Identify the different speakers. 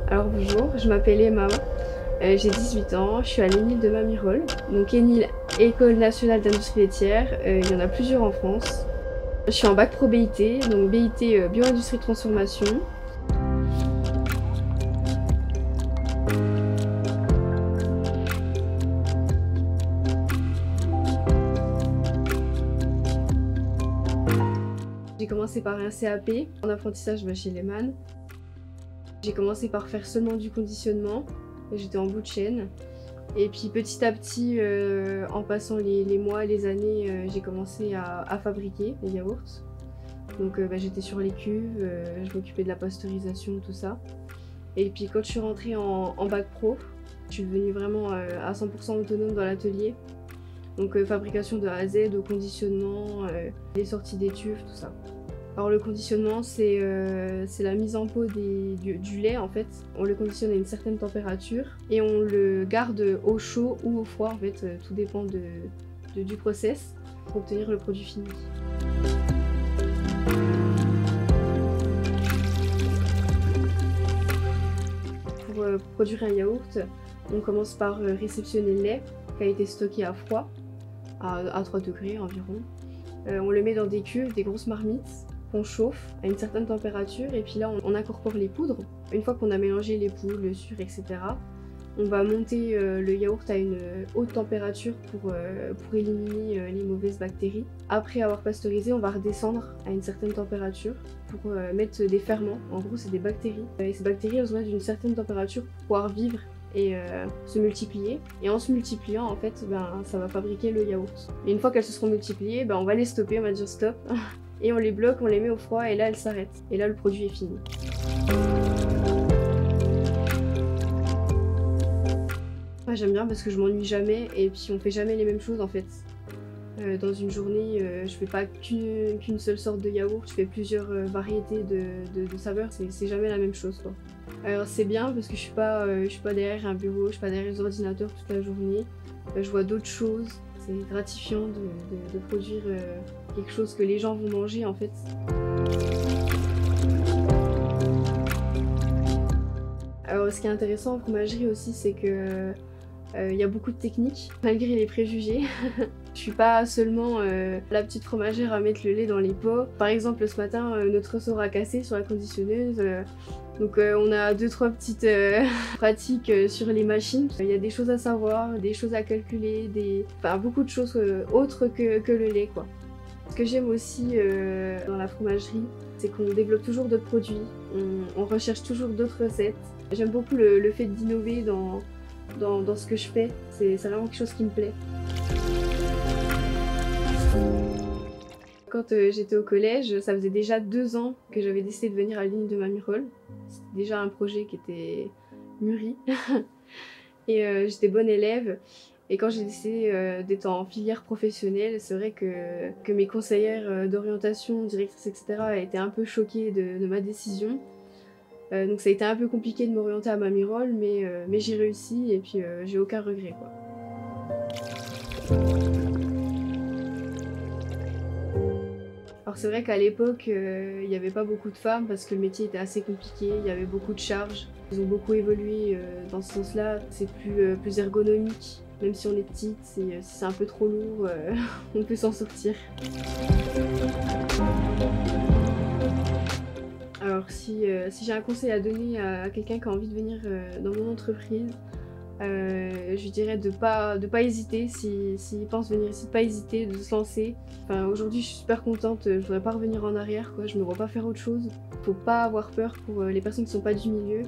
Speaker 1: Alors bonjour, je m'appelle Emma, j'ai 18 ans, je suis à l'ENIL de Mamirol. Donc ENIL, École nationale d'industrie laitière, il y en a plusieurs en France. Je suis en bac pro BIT, donc BIT bio-industrie de transformation. J'ai commencé par un CAP en apprentissage chez Lehman. J'ai commencé par faire seulement du conditionnement, j'étais en bout de chaîne. Et puis petit à petit, en passant les mois et les années, j'ai commencé à fabriquer les yaourts. Donc j'étais sur les cuves, je m'occupais de la pasteurisation, tout ça. Et puis quand je suis rentrée en bac pro, je suis devenue vraiment à 100% autonome dans l'atelier. Donc fabrication de A à Z, au conditionnement, les sorties des cuves, tout ça. Alors le conditionnement, c'est la mise en pot du lait en fait. On le conditionne à une certaine température et on le garde au chaud ou au froid en fait, tout dépend du process pour obtenir le produit fini. Pour produire un yaourt, on commence par réceptionner le lait qui a été stocké à froid, à 3 degrés environ. On le met dans des cuves, des grosses marmites qu'on chauffe à une certaine température et puis là on incorpore les poudres. Une fois qu'on a mélangé les poudres, le sucre, etc., on va monter le yaourt à une haute température pour éliminer les mauvaises bactéries. Après avoir pasteurisé, on va redescendre à une certaine température pour mettre des ferments. En gros, c'est des bactéries. Et ces bactéries, elles ont besoin d'une certaine température pour pouvoir vivre et se multiplier. Et en se multipliant, en fait, ça va fabriquer le yaourt. Et une fois qu'elles se seront multipliées, on va les stopper, on va dire stop. Et on les bloque, on les met au froid et là, elles s'arrêtent. Et là, le produit est fini. Moi, j'aime bien parce que je m'ennuie jamais et puis on fait jamais les mêmes choses en fait. Dans une journée, je fais pas qu'une seule sorte de yaourt, je fais plusieurs variétés de saveurs, c'est jamais la même chose quoi. Alors c'est bien parce que je suis pas derrière un bureau, je suis pas derrière les ordinateurs toute la journée, je vois d'autres choses, c'est gratifiant de produire quelque chose que les gens vont manger en fait. Alors ce qui est intéressant en fromagerie aussi, c'est que y a beaucoup de techniques, malgré les préjugés. Je suis pas seulement la petite fromagère à mettre le lait dans les pots. Par exemple, ce matin, notre ressort a cassé sur la conditionneuse. Donc on a 2-3 petites pratiques sur les machines. Il y a des choses à savoir, des choses à calculer, beaucoup de choses autres que le lait quoi. Ce que j'aime aussi dans la fromagerie, c'est qu'on développe toujours d'autres produits, on recherche toujours d'autres recettes. J'aime beaucoup le fait d'innover dans ce que je fais, c'est vraiment quelque chose qui me plaît. Quand j'étais au collège, ça faisait déjà 2 ans que j'avais décidé de venir à l'ENIL de Mamirol. C'était déjà un projet qui était mûri. Et j'étais bonne élève. Et quand j'ai décidé d'être en filière professionnelle, c'est vrai que mes conseillères d'orientation, directrices, etc. étaient un peu choquées de ma décision. Donc ça a été un peu compliqué de m'orienter à Mamirol, mais j'ai réussi et puis j'ai aucun regret quoi. Alors c'est vrai qu'à l'époque, il n'y avait pas beaucoup de femmes parce que le métier était assez compliqué, il y avait beaucoup de charges. Ils ont beaucoup évolué dans ce sens-là, c'est plus ergonomique. Même si on est petite, si c'est un peu trop lourd, on peut s'en sortir. Alors si j'ai un conseil à donner à quelqu'un qui a envie de venir dans mon entreprise, je lui dirais de pas hésiter, s'il pense venir ici, de pas hésiter, de se lancer. Enfin, aujourd'hui je suis super contente, je voudrais pas revenir en arrière quoi, je me vois pas faire autre chose. Faut pas avoir peur pour les personnes qui sont pas du milieu.